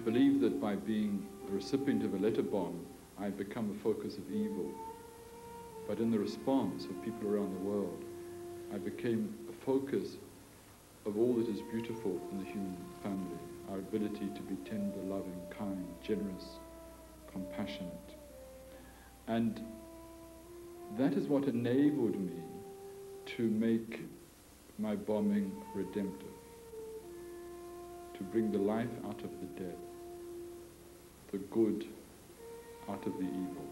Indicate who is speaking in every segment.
Speaker 1: believed that by being the recipient of a letter bomb, I'd become a focus of evil. But in the response of people around the world, I became a focus of all that is beautiful in the human family, our ability to be tender, loving, kind, generous, compassionate. And that is what enabled me to make my bombing redemptive, to bring the life out of the dead, the good out of the evil,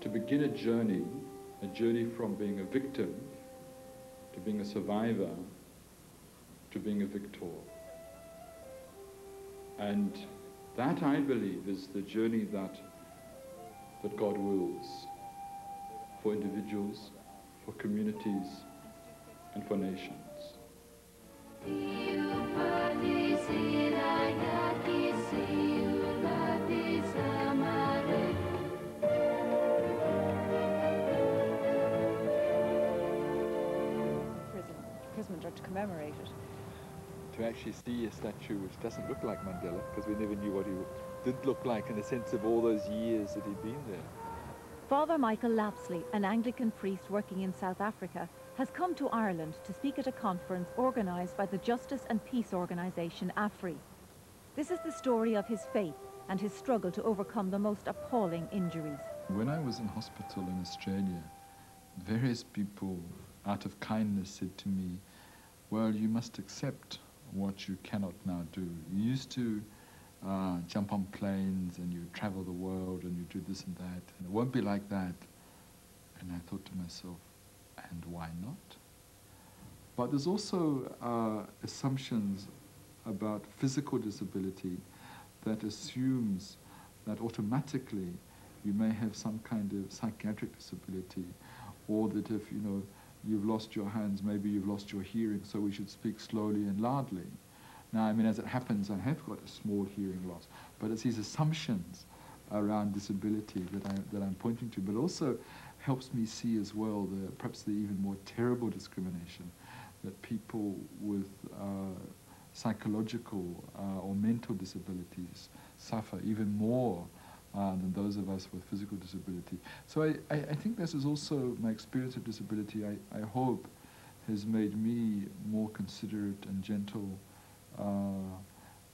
Speaker 1: to begin a journey from being a victim to being a survivor to being a victor. And that, I believe, is the journey that God wills for individuals, for communities, and for nations.
Speaker 2: Or to commemorate it.
Speaker 3: To actually see a statue which doesn't look like Mandela, because we never knew what he did look like in the sense of all those years that he'd been there.
Speaker 4: Father Michael Lapsley, an Anglican priest working in South Africa, has come to Ireland to speak at a conference organised by the Justice and Peace organisation AFRI. This is the story of his faith and his struggle to overcome the most appalling injuries.
Speaker 1: When I was in hospital in Australia, various people, out of kindness, said to me, well, you must accept what you cannot now do. You used to jump on planes and you travel the world and you do this and that, and it won't be like that. And I thought to myself, and why not? But there's also assumptions about physical disability that assumes that automatically you may have some kind of psychiatric disability, or that if, you've lost your hands, maybe you've lost your hearing, so we should speak slowly and loudly. Now, I mean, as it happens, I have got a small hearing loss, but it's these assumptions around disability that I'm pointing to, but also helps me see as well perhaps the even more terrible discrimination that people with psychological or mental disabilities suffer even more than those of us with physical disability. So I think this is also my experience of disability, I hope, has made me more considerate and gentle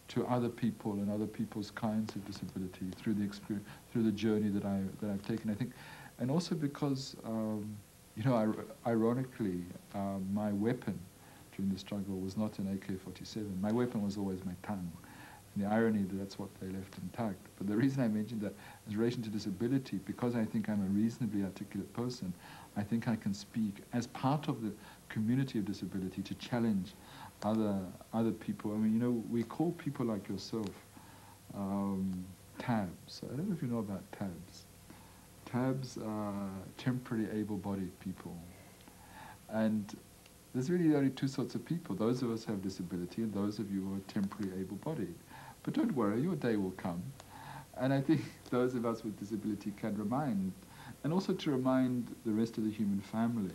Speaker 1: to other people and other people's kinds of disability through the experience, through the journey that I've taken. I think, and also because, ironically, my weapon during the struggle was not an AK-47. My weapon was always my tongue. And the irony that that's what they left intact. But the reason I mentioned that is in relation to disability, because I think I'm a reasonably articulate person, I think I can speak as part of the community of disability to challenge other people. I mean, we call people like yourself TABs. I don't know if you know about TABs. TABs are temporarily able-bodied people. And there's really only two sorts of people. Those of us who have disability and those of you who are temporarily able-bodied. But don't worry, your day will come. And I think those of us with disability can remind, and also to remind the rest of the human family,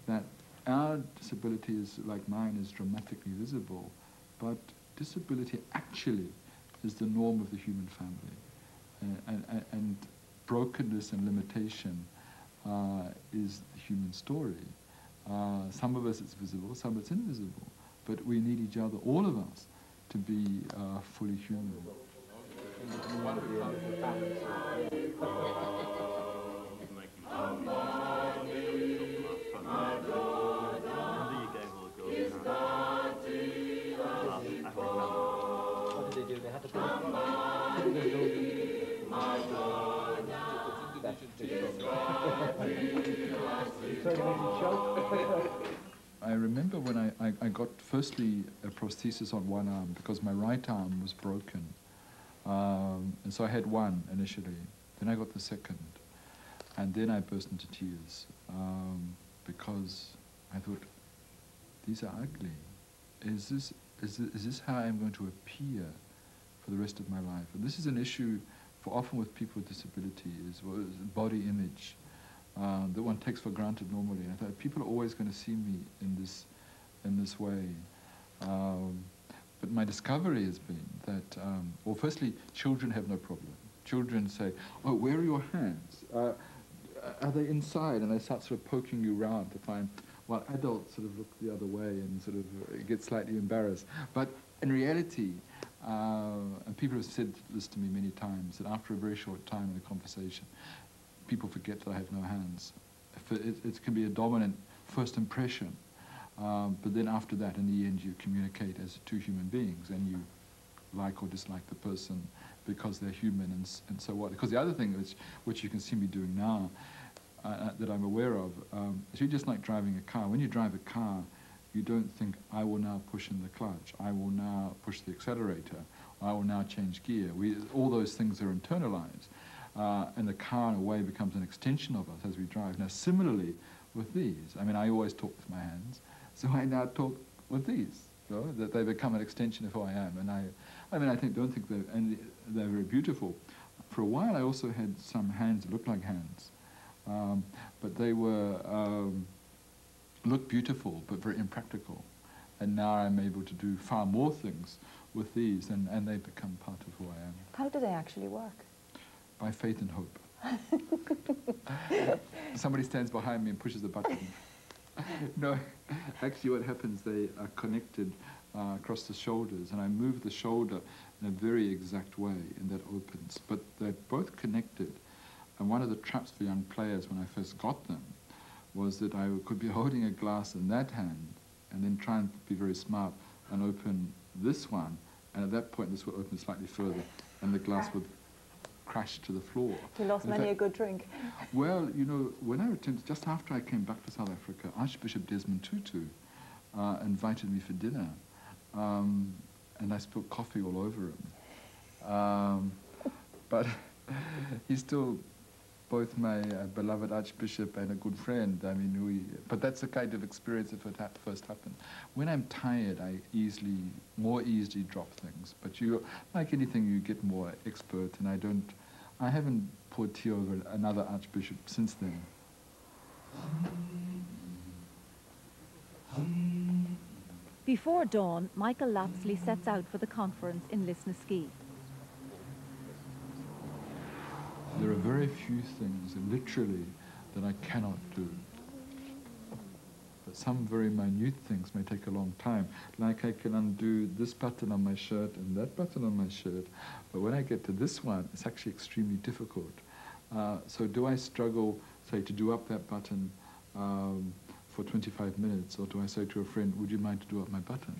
Speaker 1: that our disability is, like mine, is dramatically visible, but disability actually is the norm of the human family. And brokenness and limitation is the human story. Some of us it's visible, some it's invisible, but we need each other, all of us, to be fully human.
Speaker 5: What did they do? They had to put
Speaker 1: I remember when I got firstly a prosthesis on one arm because my right arm was broken. And so I had one initially, then I got the second. And then I burst into tears because I thought, these are ugly. Is this how I'm going to appear for the rest of my life? And this is an issue for often with people with disability, is body image that one takes for granted normally. And I thought people are always going to see me in this way. But my discovery has been that, well, firstly, children have no problem. Children say, oh, where are your hands? Are they inside? And they start sort of poking you around to find, while adults sort of look the other way and sort of get slightly embarrassed. But in reality, and people have said this to me many times, that after a very short time in a conversation, people forget that I have no hands. It can be a dominant first impression, but then after that, in the end, you communicate as two human beings, and you like or dislike the person because they're human and so on. Because the other thing which you can see me doing now, that I'm aware of, is you're just like driving a car. When you drive a car, you don't think, I will now push in the clutch, I will now push the accelerator, I will now change gear. All those things are internalized. And the car, in a way, becomes an extension of us as we drive. Now, similarly with these, I mean, I always talk with my hands, so I now talk with these, that they become an extension of who I am. And don't think they're very beautiful. For a while, I also had some hands that looked like hands, but they were looked beautiful, but very impractical. And now I'm able to do far more things with these, and they become part of who I am.
Speaker 2: How do they actually work?
Speaker 1: By faith and hope. Somebody stands behind me and pushes a button. No, actually what happens, they are connected across the shoulders, and I move the shoulder in a very exact way, and that opens. But they're both connected, and one of the traps for young players when I first got them was that I could be holding a glass in that hand, and then try and be very smart and open this one, and at that point this would open slightly further, and the glass would crash to the floor.
Speaker 2: You lost many a good drink.
Speaker 1: Well, you know, when I returned, just after I came back to South Africa, Archbishop Desmond Tutu invited me for dinner, and I spilled coffee all over him. But he's still both my beloved Archbishop and a good friend. I mean, but that's the kind of experience if it first happened. When I'm tired, I more easily drop things. But like anything, you get more expert, and I haven't poured tea over another Archbishop since then.
Speaker 4: Before dawn, Michael Lapsley sets out for the conference in Lisnaskea.
Speaker 1: There are very few things, literally, that I cannot do. But some very minute things may take a long time. Like I can undo this button on my shirt and that button on my shirt. But when I get to this one, it's actually extremely difficult. So do I struggle, say, to do up that button for 25 minutes? Or do I say to a friend, would you mind to do up my button?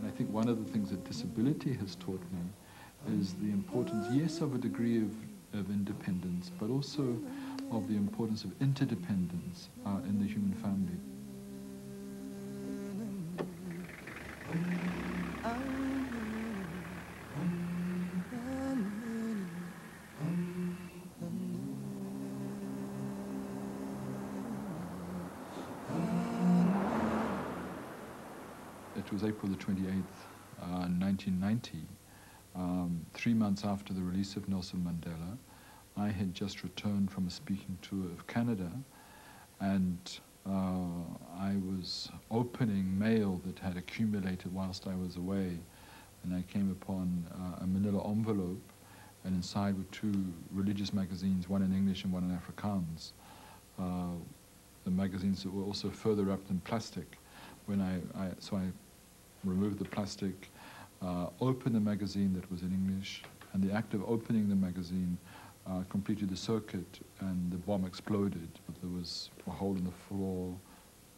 Speaker 1: I think one of the things that disability has taught me is the importance, yes, of a degree of independence, but also of the importance of interdependence in the human family. It was April the 28th, 1990, 3 months after the release of Nelson Mandela. I had just returned from a speaking tour of Canada, and I was opening mail that had accumulated whilst I was away, and I came upon a manila envelope, and inside were 2 religious magazines, one in English and one in Afrikaans. The magazines that were also further wrapped in plastic. So I removed the plastic, opened the magazine that was in English, and the act of opening the magazine completed the circuit, and the bomb exploded. But there was a hole in the floor,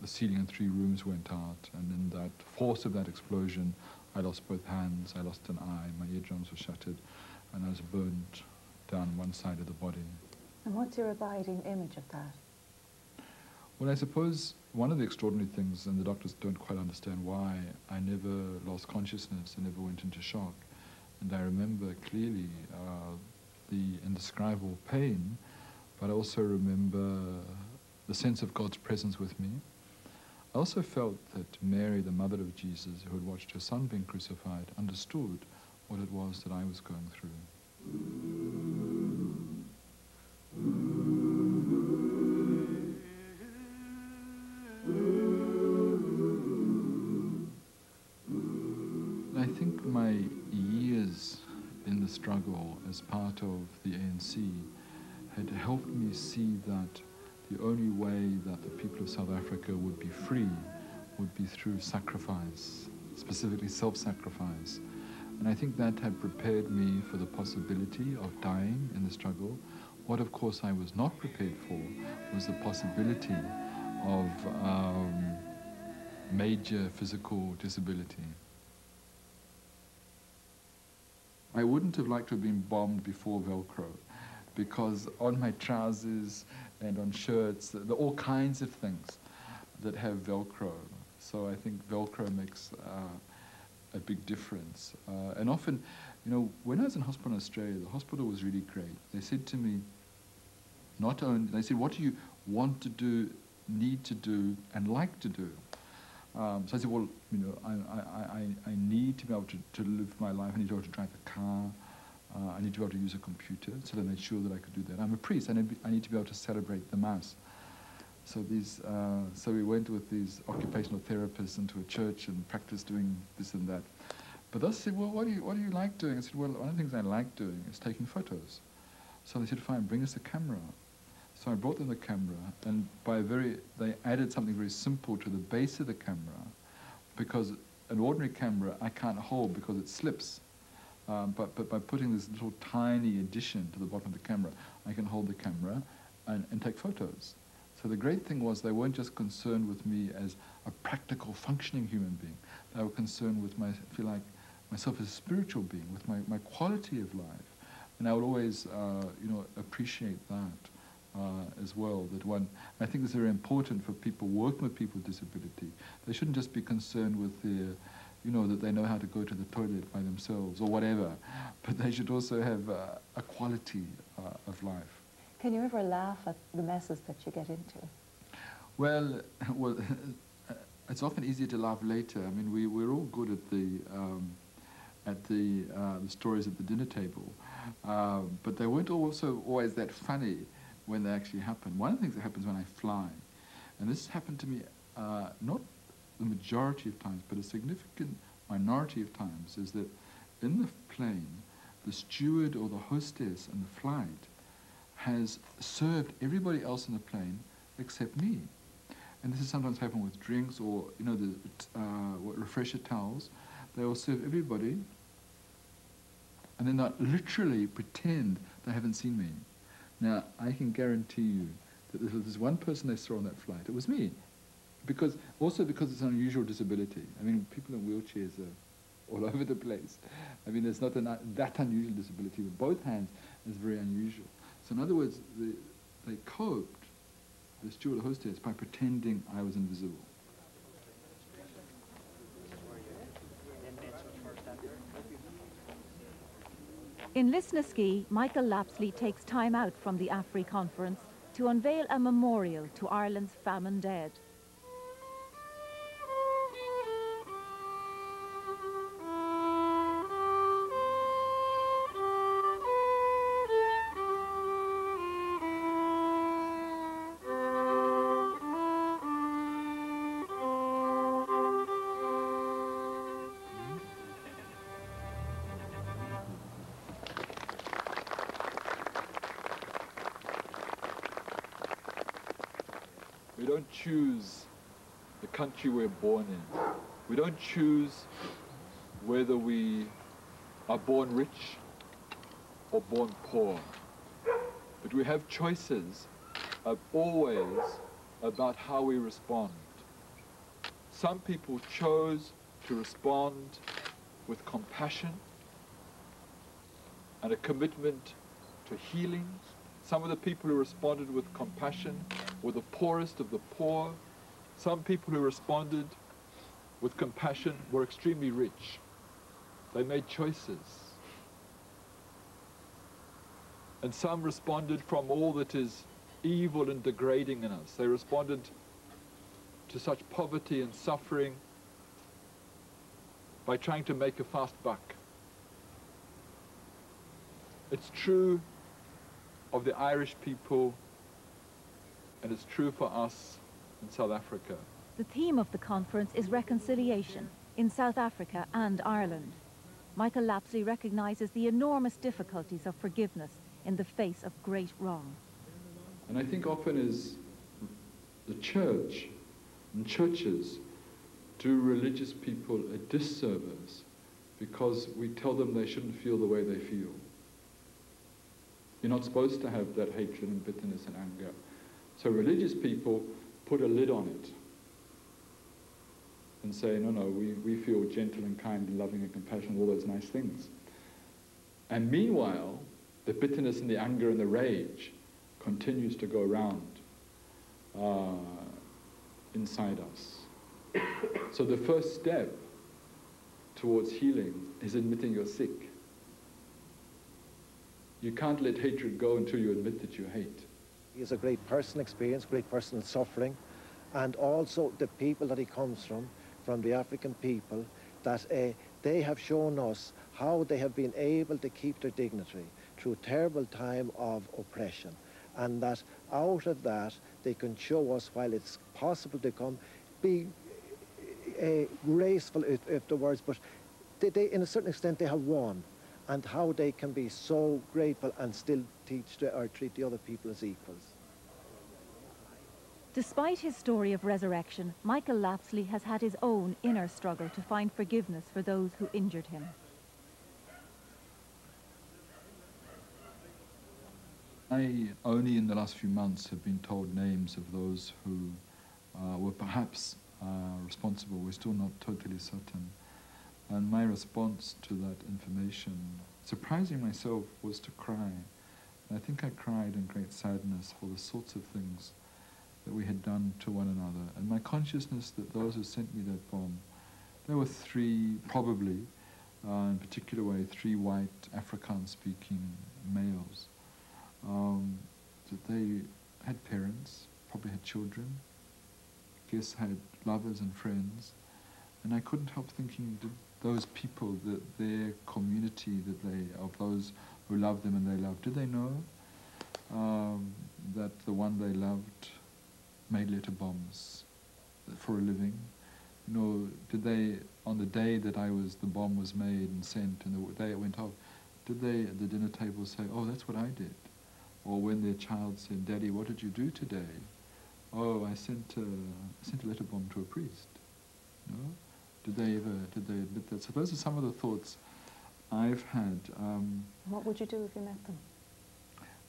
Speaker 1: the ceiling in 3 rooms went out, and in that force of that explosion, I lost both hands, I lost an eye, my eardrums were shattered, and I was burned down one side of the body.
Speaker 2: And what's your abiding image of that?
Speaker 1: Well, I suppose one of the extraordinary things, and the doctors don't quite understand why, I never lost consciousness, I never went into shock. And I remember clearly the indescribable pain, but I also remember the sense of God's presence with me. I also felt that Mary, the mother of Jesus, who had watched her son being crucified, understood what it was that I was going through. as part of the ANC had helped me see that the only way that the people of South Africa would be free would be through sacrifice, specifically self-sacrifice. And I think that had prepared me for the possibility of dying in the struggle. What, of course, I was not prepared for was the possibility of major physical disability. I wouldn't have liked to have been bombed before Velcro, because on my trousers and on shirts, there are all kinds of things that have Velcro. So I think Velcro makes a big difference. And often, you know, when I was in hospital in Australia, the hospital was really great. They said to me, not only, they said, what do you want to do, need to do, and like to do? So I said, well, you know, I need to be able to live my life. I need to be able to drive a car. I need to be able to use a computer. So they made sure that I could do that. I'm a priest. I need to be able to celebrate the Mass. So so we went with these occupational therapists into a church and practiced doing this and that. But they said, well, what do you like doing? I said, well, one of the things I like doing is taking photos. So they said, fine, bring us a camera. So I brought them the camera, and they added something very simple to the base of the camera, because an ordinary camera I can't hold because it slips. But by putting this little tiny addition to the bottom of the camera, I can hold the camera and take photos. So the great thing was they weren't just concerned with me as a practical, functioning human being. They were concerned with myself as a spiritual being, with my quality of life. And I would always, you know, appreciate that. As well, I think it's very important for people working with people with disability. They shouldn't just be concerned with their, you know, that they know how to go to the toilet by themselves or whatever, but they should also have a quality of life.
Speaker 2: Can you ever laugh at the messes that you get into?
Speaker 1: Well, it's often easier to laugh later. I mean, we're all good at the stories at the dinner table, but they weren't also always that funny when they actually happen. One of the things that happens when I fly, and this happened to me not the majority of times, but a significant minority of times, is that in the plane, the steward or the hostess in the flight has served everybody else in the plane except me. And this has sometimes happened with drinks or, you know, the refresher towels. They will serve everybody, and then they'll literally pretend they haven't seen me. Now, I can guarantee you that if there's one person they saw on that flight, it was me. Because it's an unusual disability. I mean, people in wheelchairs are all over the place. I mean, there's not that unusual disability with both hands is very unusual. So in other words, they coped, the steward or hostess, by pretending I was invisible.
Speaker 4: In Lisnaskea, Michael Lapsley takes time out from the AFRI conference to unveil a memorial to Ireland's famine dead.
Speaker 3: We don't choose the country we're born in. We don't choose whether we are born rich or born poor. But we have choices always about how we respond. Some people chose to respond with compassion and a commitment to healing. Some of the people who responded with compassion were the poorest of the poor. Some people who responded with compassion were extremely rich. They made choices. And some responded from all that is evil and degrading in us. They responded to such poverty and suffering by trying to make a fast buck. It's true of the Irish people, and it's true for us in South Africa.
Speaker 4: The theme of the conference is reconciliation in South Africa and Ireland. Michael Lapsley recognises the enormous difficulties of forgiveness in the face of great wrong.
Speaker 3: And I think often is the church and churches do religious people a disservice because we tell them they shouldn't feel the way they feel. You're not supposed to have that hatred and bitterness and anger. So religious people put a lid on it and say, no, we feel gentle and kind and loving and compassionate, all those nice things. And meanwhile, the bitterness and the anger and the rage continues to go around inside us. So the first step towards healing is admitting you're sick. You can't let hatred go until you admit that you hate.
Speaker 5: He is a great personal experience, great personal suffering, and also the people that he comes from the African people, that they have shown us how they have been able to keep their dignity through a terrible time of oppression, and that out of that they can show us, while it's possible to be graceful, if the words, but they, in a certain extent, they have won, and how they can be so grateful and still treat the other people as equals.
Speaker 4: Despite his story of resurrection, Michael Lapsley has had his own inner struggle to find forgiveness for those who injured him.
Speaker 1: I only in the last few months have been told names of those who were perhaps responsible. We're still not totally certain. And my response to that information, surprising myself, was to cry. And I think I cried in great sadness for the sorts of things that we had done to one another. And my consciousness that those who sent me that bomb, there were three, probably, in particular way, three white Afrikaans-speaking males. That they had parents, probably had children, guess had lovers and friends, and I couldn't help thinking, did those people, that their community, of those who loved them and they loved, did they know that the one they loved made letter bombs for a living? You know, did they, on the day that the bomb was made and sent, and the day it went off, did they at the dinner table say, oh, that's what I did? Or when their child said, Daddy, what did you do today? Oh, I sent a letter bomb to a priest. You know? Did they admit that? So those are some of the thoughts I've had.
Speaker 2: What would you do if you met them?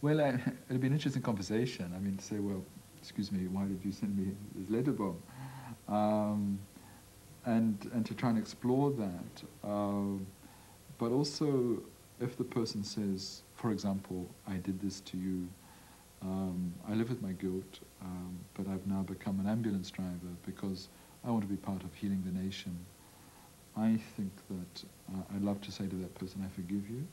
Speaker 1: Well, it'd be an interesting conversation. I mean, to say, well, excuse me, why did you send me this letter bomb? And to try and explore that. But also, if the person says, for example, I did this to you, I live with my guilt, but I've now become an ambulance driver because I want to be part of healing the nation. I think that I'd love to say to that person, I forgive you,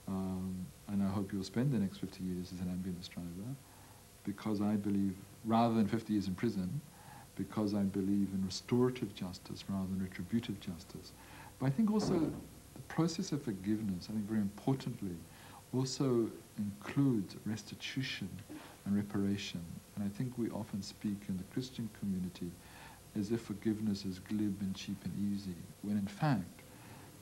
Speaker 1: and I hope you'll spend the next 50 years as an ambulance driver, because I believe, rather than 50 years in prison, because I believe in restorative justice rather than retributive justice. But I think also the process of forgiveness, I think very importantly, also includes restitution and reparation. And I think we often speak in the Christian community as if forgiveness is glib and cheap and easy, when in fact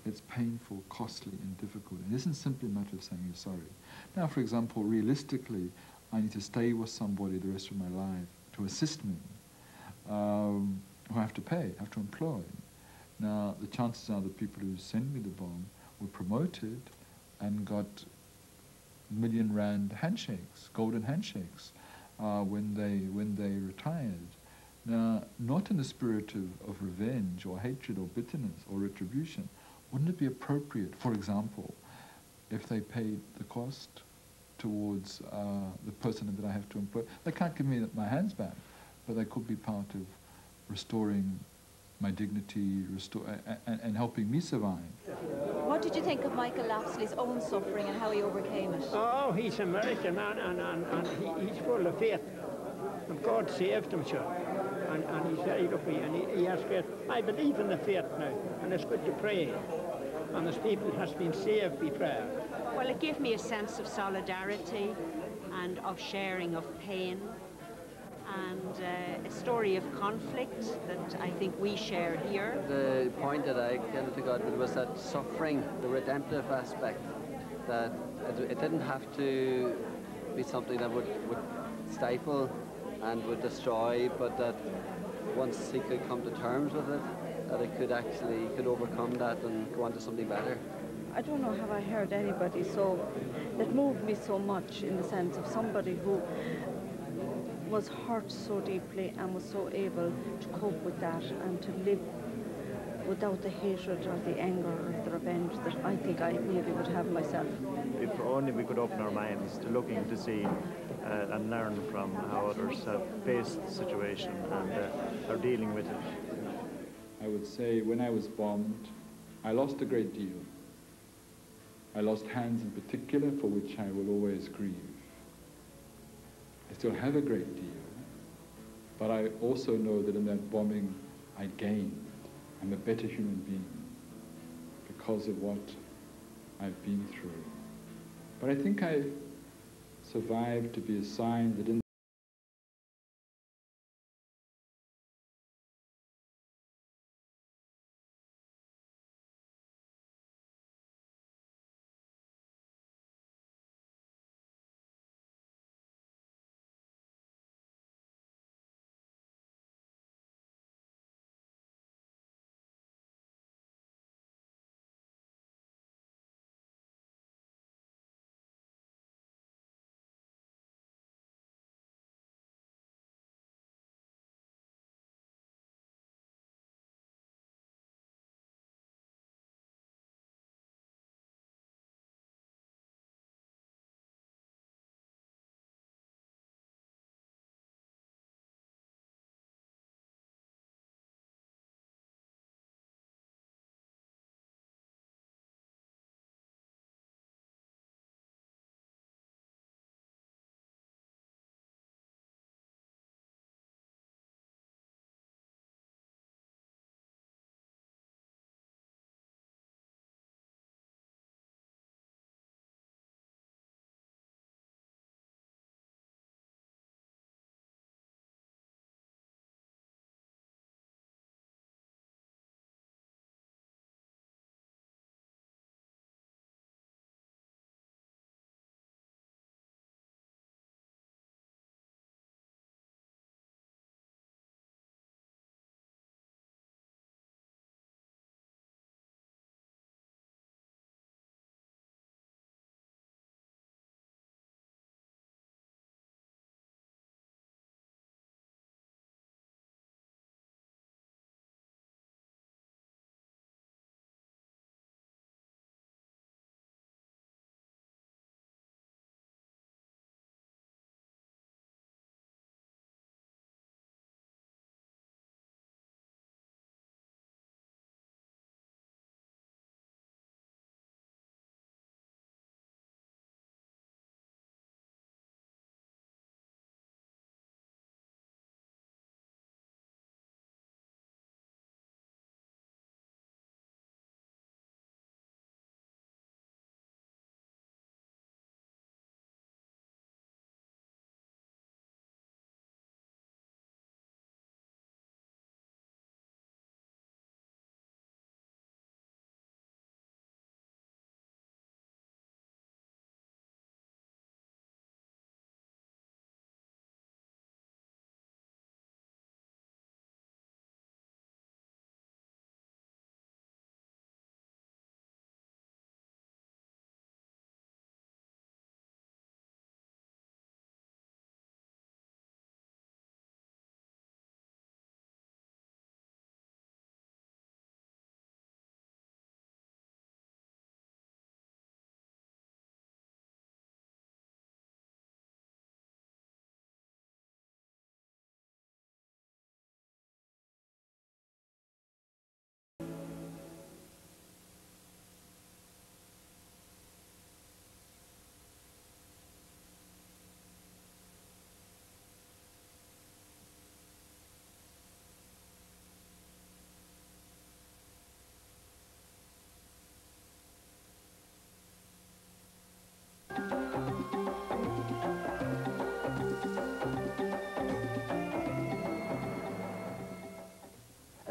Speaker 1: it's painful, costly and difficult. And it isn't simply a matter of saying you're sorry. Now, for example, realistically, I need to stay with somebody the rest of my life to assist me, who I have to pay, have to employ. Now, the chances are the people who sent me the bomb were promoted and got million-rand handshakes, golden handshakes, when they retired. Now, not in the spirit of revenge or hatred or bitterness or retribution. Wouldn't it be appropriate, for example, if they paid the cost towards the person that I have to employ? They can't give me my hands back, but they could be part of restoring my dignity, and helping me survive.
Speaker 4: What did you think of Michael Lapsley's own suffering and how he overcame it?
Speaker 6: Oh, he's American and he's full of faith. And God saved him, sure. And he's very lucky, and he has faith. I believe in the faith now, and it's good to pray. And there's people has been saved by prayer.
Speaker 7: Well, it gave me a sense of solidarity and of sharing of pain. and a story of conflict that I think we share here.
Speaker 8: The point that I came to God with was that suffering, the redemptive aspect, that it didn't have to be something that would stifle and would destroy, but that once he could come to terms with it, that it could actually, he could overcome that and go on to something better.
Speaker 9: I don't know, have I heard anybody that moved me so much, in the sense of somebody who was hurt so deeply and was so able to cope with that and to live without the hatred or the anger or the revenge that I think I maybe would have myself.
Speaker 10: If only we could open our minds to looking to see and learn from how others have faced the situation and are dealing with it.
Speaker 1: I would say when I was bombed, I lost a great deal. I lost hands in particular, for which I will always grieve. I still have a great deal, but I also know that in that bombing I gained. I'm a better human being because of what I've been through. But I think I survived to be a sign that in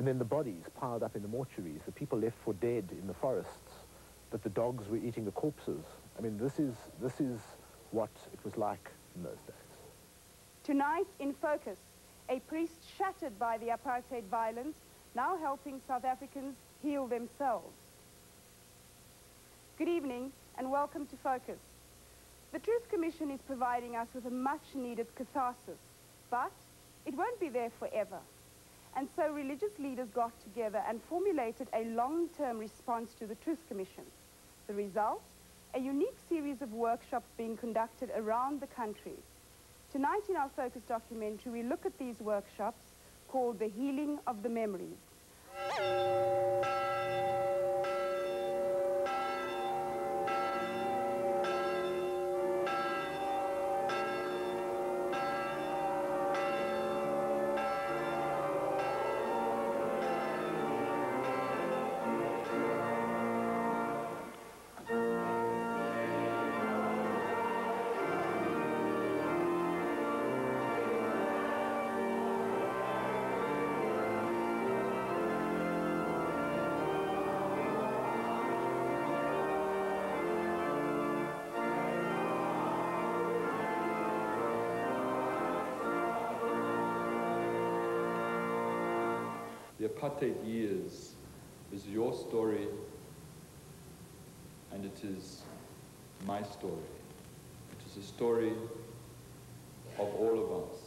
Speaker 11: And then the bodies piled up in the mortuaries, the people left for dead in the forests, that the dogs were eating the corpses. I mean, this is what it was like in those days.
Speaker 12: Tonight in Focus, a priest shattered by the apartheid violence, now helping South Africans heal themselves. Good evening and welcome to Focus. The Truth Commission is providing us with a much-needed catharsis, but it won't be there forever. And so religious leaders got together and formulated a long-term response to the Truth Commission. The result? A unique series of workshops being conducted around the country. Tonight in our Focus documentary, we look at these workshops called The Healing of the Memories.
Speaker 3: The apartheid years is your story, and it is my story. It is a story of all of us.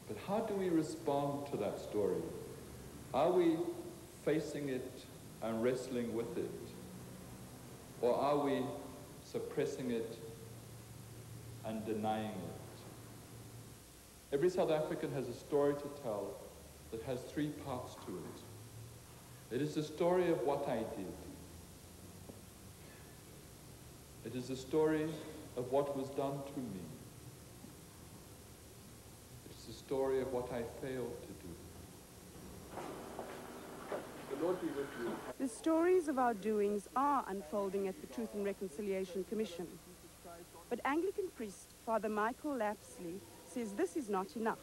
Speaker 3: But how do we respond to that story? Are we facing it and wrestling with it? Or are we suppressing it and denying it? Every South African has a story to tell that has three parts to it. It is the story of what I did. It is the story of what was done to me. It is the story of what I failed to do. The Lord be with you.
Speaker 12: The stories of our doings are unfolding at the Truth and Reconciliation Commission. But Anglican priest Father Michael Lapsley says this is not enough.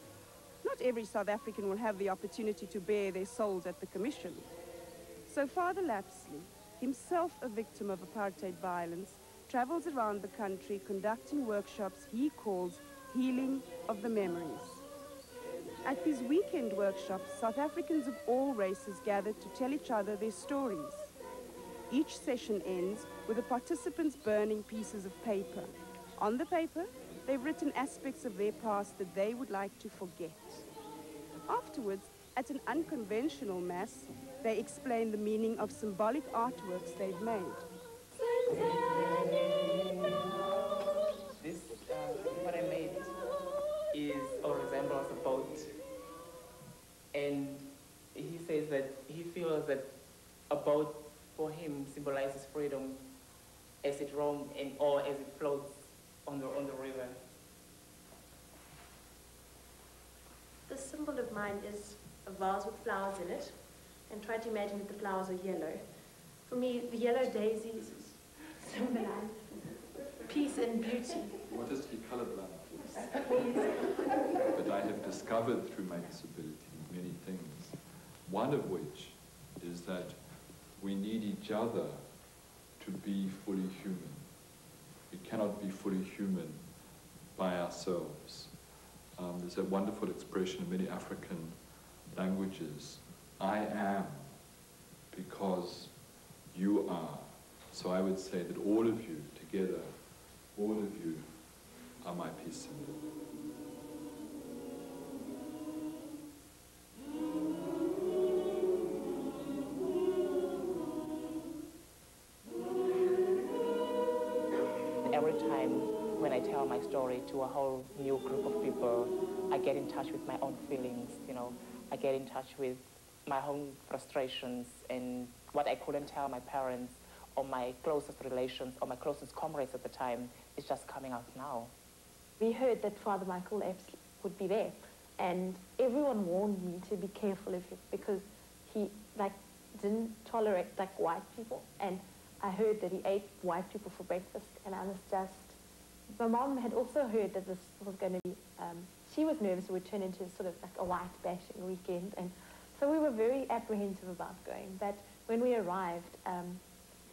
Speaker 12: Not every South African will have the opportunity to bare their souls at the Commission. So Father Lapsley, himself a victim of apartheid violence, travels around the country conducting workshops he calls Healing of the Memories. At these weekend workshops, South Africans of all races gather to tell each other their stories. Each session ends with the participants burning pieces of paper. On the paper, they've written aspects of their past that they would like to forget. Afterwards, at an unconventional mass, they explain the meaning of symbolic artworks they've made.
Speaker 13: This, what I made is or resembles a boat. And he says that he feels that a boat for him symbolizes freedom as it roams or as it floats on the river.
Speaker 14: The symbol of mine is a vase with flowers in it, and try to imagine that the flowers are yellow. For me, the yellow daisies symbolize peace and beauty.
Speaker 3: Modestly colorblind. But I have discovered through my disability many things, one of which is that we need each other to be fully human. We cannot be fully human by ourselves. There's a wonderful expression in many African languages, I am because you are. So I would say that all of you together, all of you are my peace symbol.
Speaker 13: Every time when I tell my story to a whole new group of people, I get in touch with my own feelings, you know. I get in touch with my own frustrations and what I couldn't tell my parents or my closest relations or my closest comrades at the time is just coming out now.
Speaker 15: We heard that Father Michael Lapsley would be there, and everyone warned me to be careful of him because he didn't tolerate white people, and I heard that he ate white people for breakfast, and I was just... My mom had also heard that this was going to be... she was nervous it would turn into sort of like a white bashing weekend, and So we were very apprehensive about going. But when we arrived,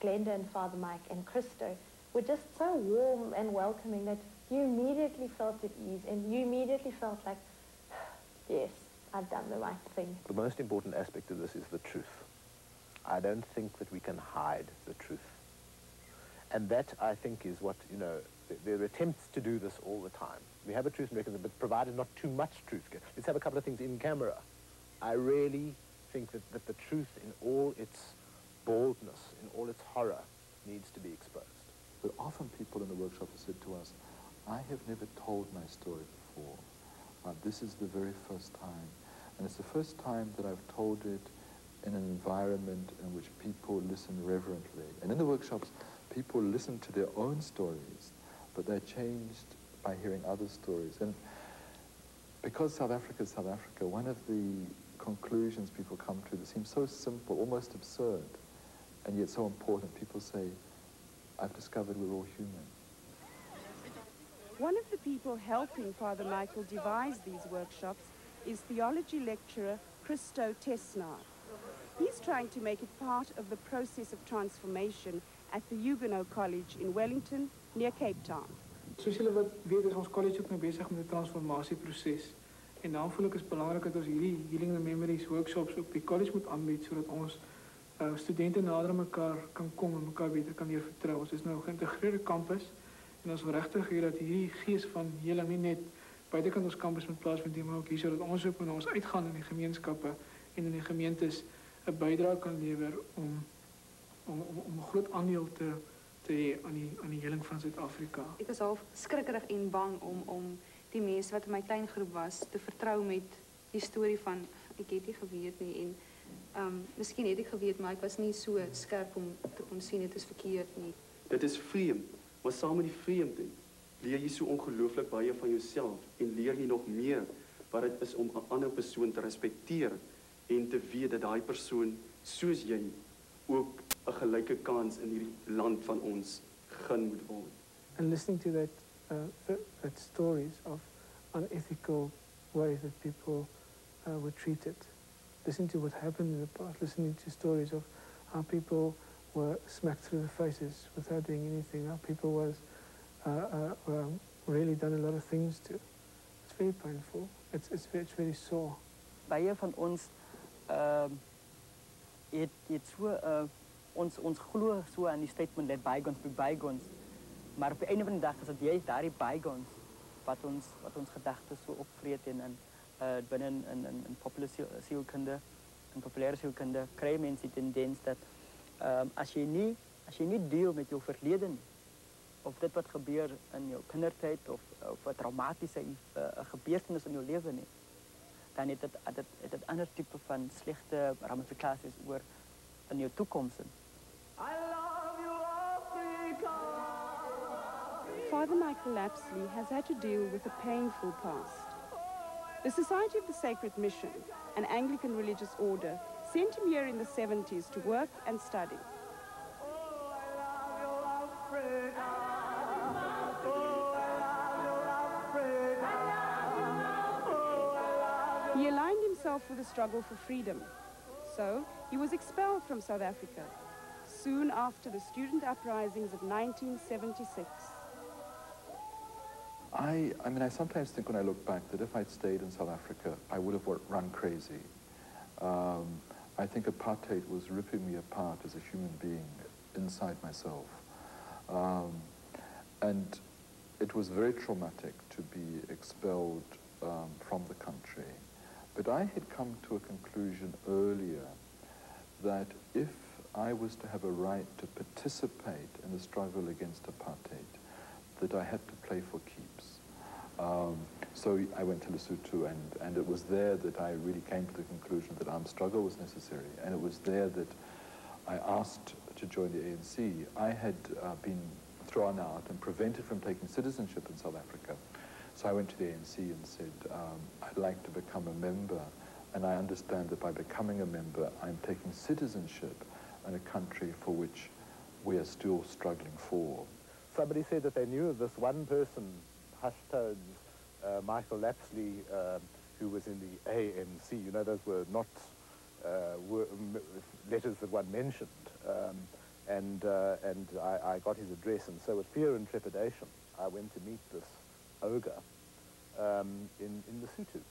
Speaker 15: Glenda and Father Mike and Christo were just so warm and welcoming that you immediately felt at ease, and you immediately felt like, yes, I've done the right thing.
Speaker 11: The most important aspect of this is the truth. I don't think that we can hide the truth. And that, I think, is what, you know, there are attempts to do this all the time. We have a truth and reconciliation, but provided not too much truth. Let's have a couple of things in camera. I really think that the truth in all its baldness, in all its horror, needs to be exposed.
Speaker 1: But often people in the workshop have said to us, I have never told my story before. This is the very first time. And it's the first time that I've told it in an environment in which people listen reverently. And in the workshops, people listen to their own stories, but they're changed by hearing other stories. And because South Africa is South Africa, one of the conclusions people come to that seems so simple, almost absurd, and yet so important, people say, I've discovered we're all human.
Speaker 12: One of the people helping Father Michael devise these workshops is theology lecturer Christo Tesnar. He's trying to make it part of the process of transformation at the Huguenot College in Wellington, near Cape Town.
Speaker 16: Soos julle wat weet, is ons college ook nou besig met 'n transformasieproses. En daarom voel ek is belangrik dat ons hierdie Healing the Memories workshops op die college moet aanbied sodat ons studente nader aan mekaar kan kom en mekaar beter kan leer vertrou. Ons is nou 'n geïntegreerde kampus en ons wil regtig hê dat hierdie gees van heling nie net buitekant ons kampus moet plaasvind nie, maar ook hier sodat ons ook wanneer ons uitgaan in die gemeenskappe en in die gemeentes 'n bydrae kan lewer om 'n groot aandeel te hê aan die heling van Suid-Afrika.
Speaker 17: Ek was half skrikkerig en bang om die mense wat in my kleingroep was te vertrou met die storie van ek het nie geweet nie en miskien het ek geweet, maar ek was nie so skerp om te kon sien dit is verkeerd nie.
Speaker 18: Dit is vreemd, maar saam met die vreemde leer jy so ongelooflik baie van jouself en leer jy nog meer wat dit is om 'n ander persoon te respekteer en te weet dat daai persoon soos jy ook 'n gelyke kans in hierdie land van ons gegee moet word.
Speaker 16: And listening to that stories of unethical ways that people were treated, listening to what happened in the past, listening to stories of how people were smacked through the faces without doing anything, how people was really done a lot of things to. It's very painful. It's very sore.
Speaker 19: Baie van ons het so ons glo so aan die statement let bygones be bygones, maar op die einde van die dag is dit juist daardie bygones wat ons gedagtes so opvreet en binne in populêre sielkunde kry mense die tendens dat as jy nie deel met jou verlede nie, of dit wat gebeur in jou kindertyd of 'n traumatiese gebeurtenis in jou lewe nie, dan het dit ander tipe van slegte ramifikasies oor in jou toekoms.
Speaker 12: Father Michael Lapsley has had to deal with a painful past. The Society of the Sacred Mission, an Anglican religious order, sent him here in the 70s to work and study. He aligned himself with the struggle for freedom. So, he was expelled from South Africa, soon after the student uprisings of 1976.
Speaker 1: I mean, I sometimes think when I look back that if I'd stayed in South Africa, I would have run crazy. I think apartheid was ripping me apart as a human being inside myself. And it was very traumatic to be expelled from the country. But I had come to a conclusion earlier that if I was to have a right to participate in the struggle against apartheid, that I had to play for keeps. So I went to Lesotho, and it was there that I really came to the conclusion that armed struggle was necessary, and it was there that I asked to join the ANC. I had been thrown out and prevented from taking citizenship in South Africa. So I went to the ANC and said, I'd like to become a member, and I understand that by becoming a member, I'm taking citizenship in a country for which we are still struggling for.
Speaker 11: Somebody said that they knew of this one person, Hush Tones, Michael Lapsley, who was in the ANC. You know, those were not letters that one mentioned. And I got his address, and so with fear and trepidation, I went to meet this ogre in Lesotho.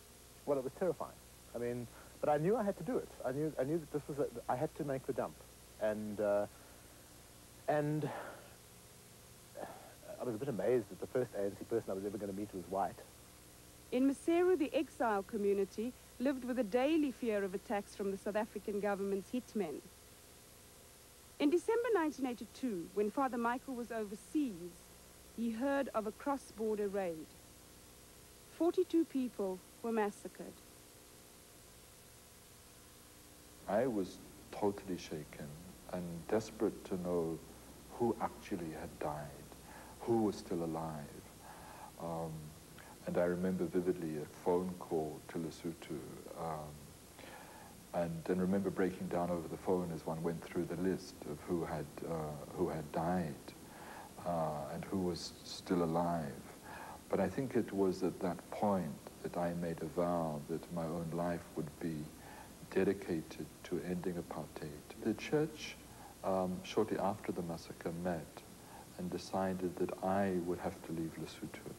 Speaker 11: Well, it was terrifying. I mean, but I knew I had to do it. I knew that this was I had to make the dump, and I was a bit amazed that the first ANC person I was ever going to meet was white.
Speaker 12: In Maseru, the exile community lived with a daily fear of attacks from the South African government's hitmen. In December 1982, when Father Michael was overseas, he heard of a cross-border raid. 42 people were massacred.
Speaker 3: I was totally shaken and desperate to know who actually had died, who was still alive. And I remember vividly a phone call to Lesotho, and then remember breaking down over the phone as one went through the list of who had died and who was still alive. But I think it was at that point that I made a vow that my own life would be dedicated to ending apartheid. The church, shortly after the massacre, met and decided that I would have to leave Lesotho.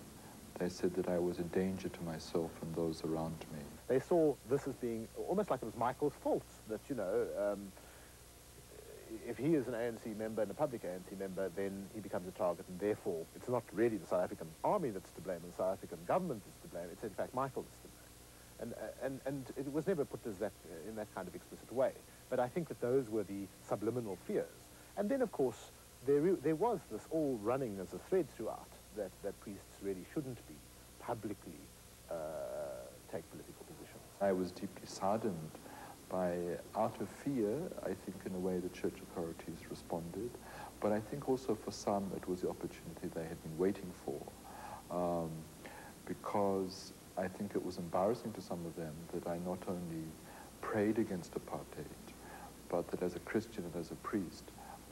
Speaker 3: They said that I was a danger to myself and those around me.
Speaker 11: They saw this as being almost like it was Michael's fault, that, you know, if he is an ANC member and a public ANC member, then he becomes a target, and therefore it's not really the South African army that's to blame and the South African government is to blame, it's in fact Michael that's to blame. And it was never put as that, in that kind of explicit way. But I think that those were the subliminal fears. And then, of course, there was this all running as a thread throughout, that priests really shouldn't be publicly take political positions.
Speaker 3: I was deeply saddened by, out of fear, I think in a way the church authorities responded, but I think also for some it was the opportunity they had been waiting for, because I think it was embarrassing to some of them that I not only prayed against apartheid, but that as a Christian and as a priest,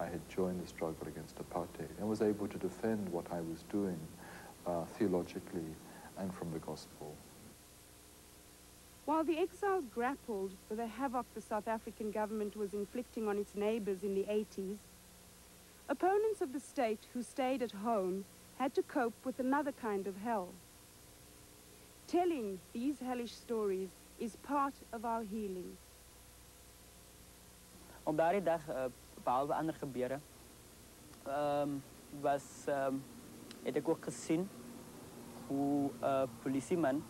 Speaker 3: I had joined the struggle against apartheid and was able to defend what I was doing theologically and from the gospel.
Speaker 12: While the exiles grappled with the havoc the South African government was inflicting on its neighbors in the 80s, opponents of the state who stayed at home had to cope with another kind of hell. Telling these hellish stories is part of our healing.
Speaker 19: Op daardie dag, behalve ander gebeure, het ek ook gesien hoe politieman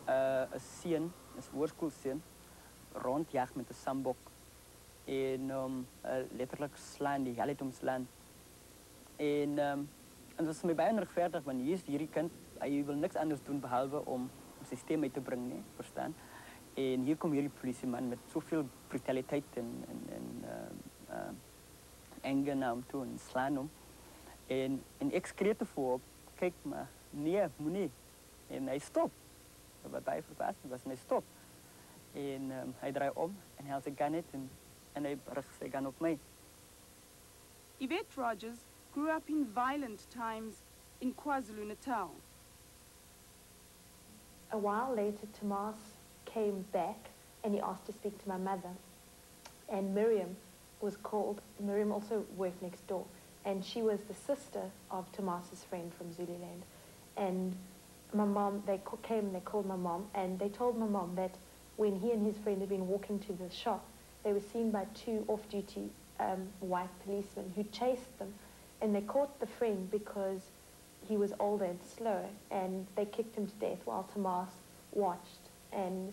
Speaker 19: een seun, een hoërskoolseun, rondjag met een sambok en letterlijk slaan, die hel het omslaan. En dat is my baie onregverdig, want hier is hierdie kind, hy wil niks anders doen behalve om sy stem uit te bring, nie, verstaan? En hier kom hierdie politieman met soveel brutaliteit en anger na hom toe en slaan hom. En ek skree te voor op, kyk maar, nee, moenie. En hy stop. Wat baie verbaasd was, en hy stop. En hy draai om en hy haal sy gun uit en hy rig sy gun op my.
Speaker 12: Yvette Rogers grew up in violent times in KwaZulu-Natal.
Speaker 15: A while later, Tomas came back and he asked to speak to my mother. And Miriam was called, Miriam also worked next door, and she was the sister of Tomas's friend from Zululand. And my mom, they called my mom, and they told my mom that when he and his friend had been walking to the shop, they were seen by two off-duty white policemen who chased them, and they caught the friend because he was older and slower, and they kicked him to death while Tomas watched. And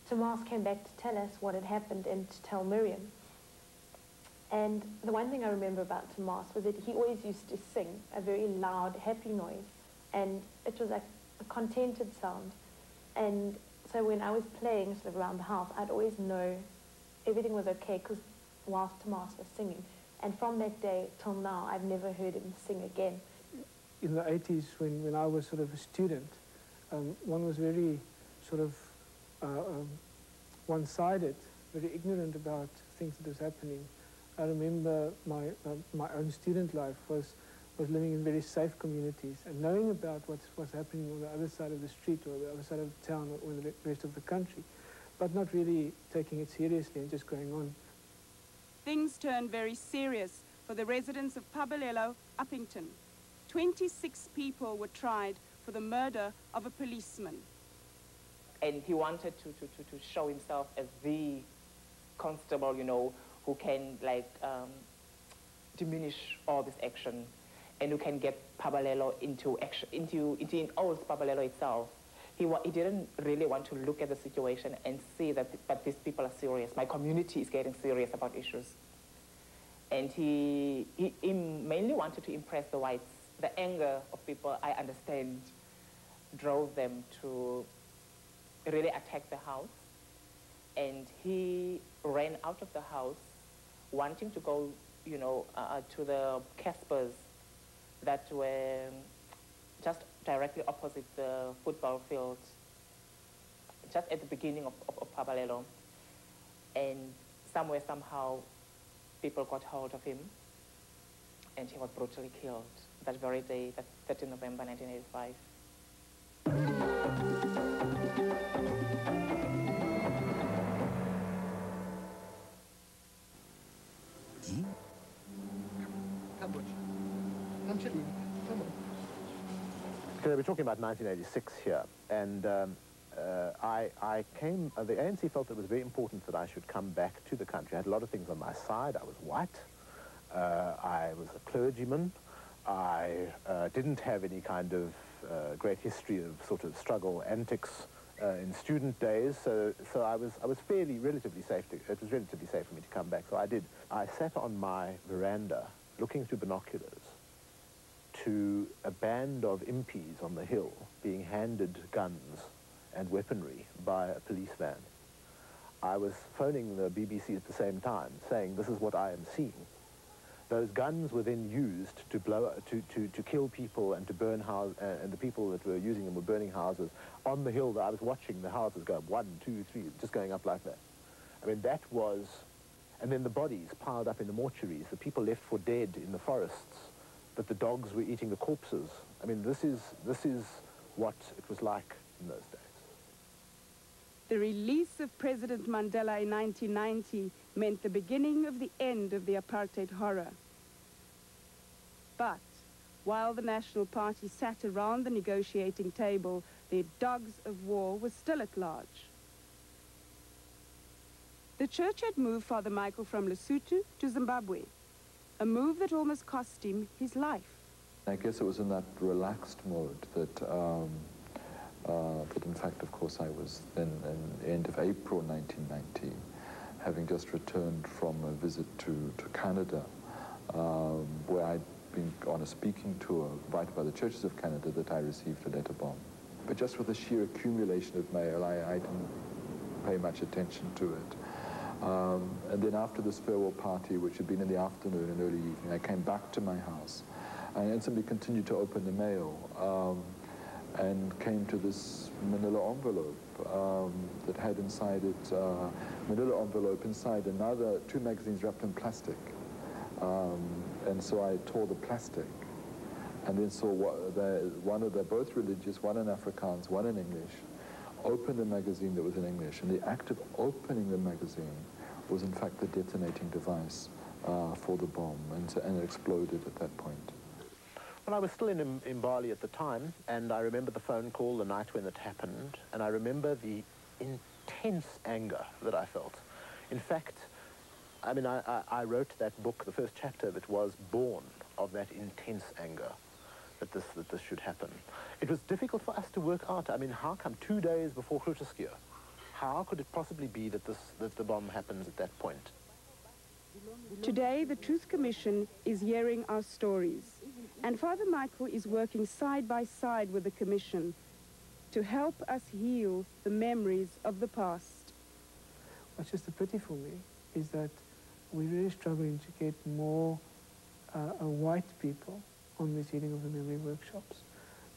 Speaker 15: Tomas came back to tell us what had happened and to tell Miriam. And the one thing I remember about Tomas was that he always used to sing a very loud, happy noise, and it was like a contented sound. And so when I was playing sort of around the house, I'd always know everything was okay because whilst Tomas was singing. And from that day till now, I've never heard him sing again.
Speaker 16: In the 80s, when I was sort of a student, one was very sort of one-sided, very ignorant about things that was happening. I remember my own student life was living in very safe communities, and knowing about what's happening on the other side of the street or the other side of the town or the rest of the country but not really taking it seriously and just going on.
Speaker 12: Things turned very serious for the residents of Pabalelo, Uppington. 26 people were tried for the murder of a policeman.
Speaker 13: And he wanted to show himself as the constable, you know, who can like diminish all this action and who can get Pabalelo into action, into old Pabalelo itself. He didn't really want to look at the situation and see that, but these people are serious. My community is getting serious about issues. And he mainly wanted to impress the whites. The anger of people, I understand, drove them to really attack the house. And he ran out of the house, wanting to go, you know, to the Caspers that were just directly opposite the football field, just at the beginning of Pabalelo. And somewhere, somehow, people got hold of him, and he was brutally killed that very day, that 13 November 1985.
Speaker 11: Okay, we're talking about 1986 here, and I came, the ANC felt it was very important that I should come back to the country. I had a lot of things on my side. I was white, I was a clergyman, I didn't have any kind of great history of sort of struggle antics in student days, so I was relatively safe. It was relatively safe for me to come back, so I did. I sat on my veranda looking through binoculars to a band of impis on the hill being handed guns and weaponry by a police van. I was phoning the BBC at the same time, saying, this is what I am seeing. Those guns were then used to to kill people and to burn houses, and the people that were using them were burning houses on the hill. That I was watching the houses go up 1, 2, 3, just going up like that. I mean, that was, and then the bodies piled up in the mortuaries, the people left for dead in the forests, that the dogs were eating the corpses. I mean, this is what it was like in those days.
Speaker 12: The release of President Mandela in 1990 meant the beginning of the end of the apartheid horror. But while the National Party sat around the negotiating table, their dogs of war were still at large. The church had moved Father Michael from Lesotho to Zimbabwe, a move that almost cost him his life.
Speaker 3: I guess it was in that relaxed mode that, that in fact, of course, I was then in the end of April 1990, having just returned from a visit to Canada, where I'd been on a speaking tour invited by the Churches of Canada, that I received a letter bomb. But just with the sheer accumulation of mail, I didn't pay much attention to it. And then after this farewell party, which had been in the afternoon and early evening, I came back to my house and simply continued to open the mail and came to this manila envelope that had inside it, manila envelope inside another, 2 magazines wrapped in plastic. And so I tore the plastic and then saw both religious, one in Afrikaans, one in English, opened a magazine that was in English, and the act of opening the magazine was in fact the detonating device for the bomb, and it exploded at that point.
Speaker 11: Well, I was still in Bali at the time, and I remember the phone call the night when it happened, and I remember the intense anger that I felt. In fact, I mean, I wrote that book, the first chapter, that was born of that intense anger that this should happen. It was difficult for us to work out. I mean, how come 2 days before Grooteskier? How could it possibly be that the bomb happens at that point?
Speaker 12: Today, the Truth Commission is hearing our stories, and Father Michael is working side by side with the Commission to help us heal the memories of the past.
Speaker 16: What's just a pity for me is that we're really struggling to get more white people on this healing of the memory workshops.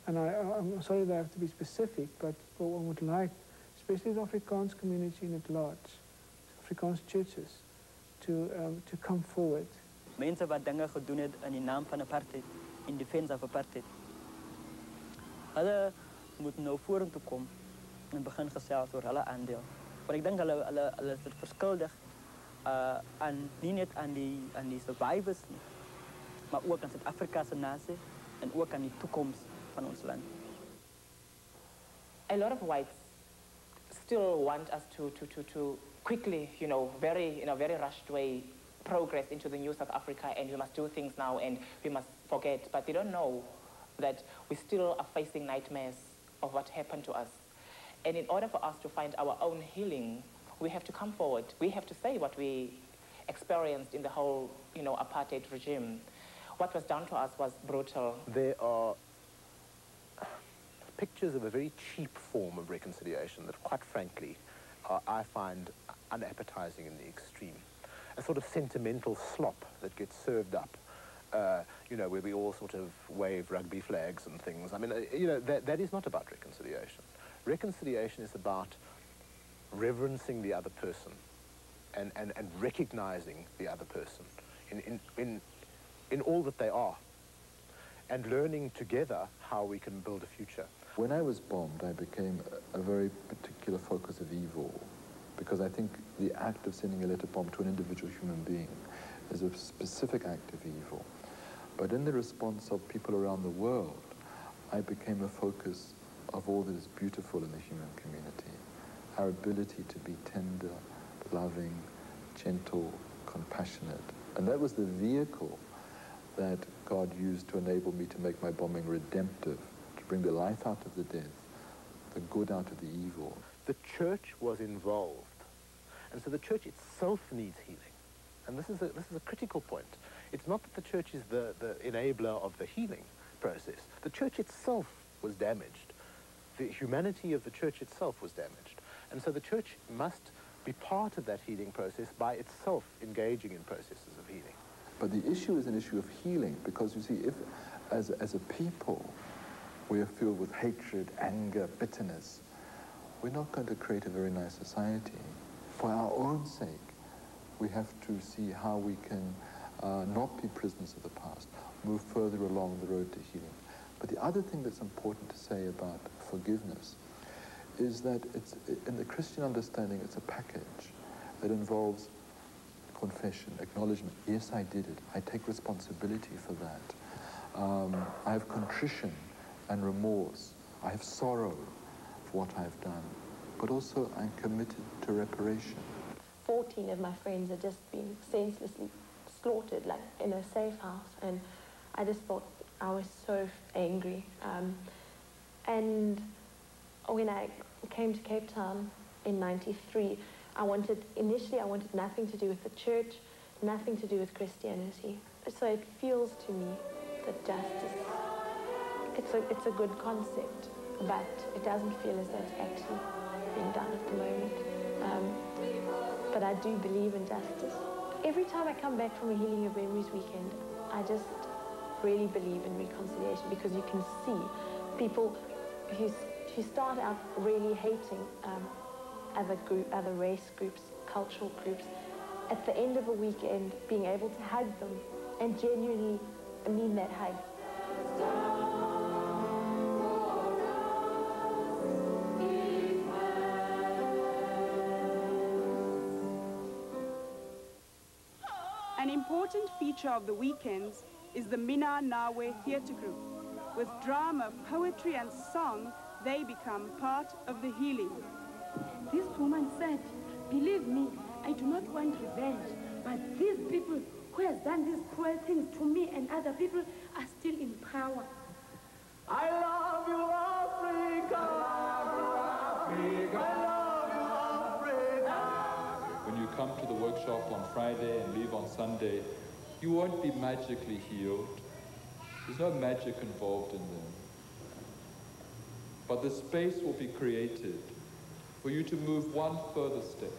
Speaker 16: And I'm sorry that I have to be specific, but one would like, especially the Afrikaans community at large, Afrikaans churches, to come forward.
Speaker 19: Mense wat dinge gedoen het in die naam van apartheid, in defense of apartheid. Hulle moet nou vorentoe kom en begin gesels oor hulle aandeel. Maar ek dink hulle is dit verskuldig aan nie net aan die survivors nie, maar ook aan Suid-Afrika se nasie en ook aan die toekoms van ons land.
Speaker 13: A lot of whites still want us to quickly, in a very rushed way, progress into the new South Africa, and we must do things now and we must forget. But they don't know that we still are facing nightmares of what happened to us. And in order for us to find our own healing, we have to come forward. We have to say what we experienced in the whole, apartheid regime. What was done to us was brutal.
Speaker 11: There are pictures of a very cheap form of reconciliation that, quite frankly, I find unappetizing in the extreme. A sort of sentimental slop that gets served up, where we all sort of wave rugby flags and things. I mean, that is not about reconciliation. Reconciliation is about reverencing the other person and recognizing the other person in all that they are, and learning together how we can build a future.
Speaker 1: When I was bombed, I became a very particular focus of evil, because I think the act of sending a letter bomb to an individual human being is a specific act of evil. But in the response of people around the world, I became a focus of all that is beautiful in the human community. Our ability to be tender, loving, gentle, compassionate. And that was the vehicle that God used to enable me to make my bombing redemptive, to bring the life out of the death, the good out of the evil.
Speaker 11: The church was involved, and so the church itself needs healing. And this is a critical point. It's not that the church is the enabler of the healing process. The church itself was damaged. The humanity of the church itself was damaged. And so the church must be part of that healing process by itself engaging in processes of healing.
Speaker 1: But the issue is an issue of healing, because you see, if as a people we are filled with hatred, anger, bitterness, we're not going to create a very nice society. For our own sake, we have to see how we can not be prisoners of the past, move further along the road to healing. But the other thing that's important to say about forgiveness is that it's, in the Christian understanding, it's a package that involves confession, acknowledgement. Yes, I did it. I take responsibility for that. I have contrition and remorse. I have sorrow for what I've done. But also I'm committed to reparation.
Speaker 15: 14 of my friends had just been senselessly slaughtered, like in a safe house, and I just thought I was so angry. And when I came to Cape Town in '93, initially I wanted nothing to do with the church, nothing to do with Christianity. So it feels to me that justice, it's a good concept, but it doesn't feel as though it's actually being done at the moment. But I do believe in justice. Every time I come back from a Healing of Memories weekend, I just really believe in reconciliation, because you can see people who start out really hating other race groups, cultural groups, at the end of a weekend being able to hug them and genuinely mean that hug.
Speaker 12: An important feature of the weekends is the Mina Nawe Theatre Group. With drama, poetry and song, they become part of the healing.
Speaker 20: This woman said, believe me, I do not want revenge, but these people who has done these cruel things to me and other people are still in power.
Speaker 21: I love you, Africa! I love you, Africa! I love you, Africa!
Speaker 3: When you come to the workshop on Friday and leave on Sunday, you won't be magically healed. There's no magic involved in them. But the space will be created for you to move one further step.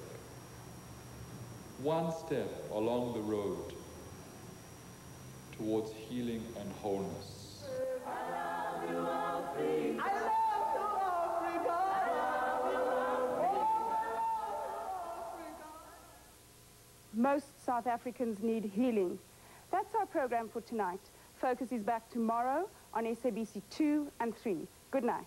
Speaker 3: One step along the road towards healing and wholeness.
Speaker 21: I love you, Africa! I love you, Africa! I love you, Africa!
Speaker 12: Most South Africans need healing. That's our program for tonight. Focus is back tomorrow on SABC 2 and 3. Good night.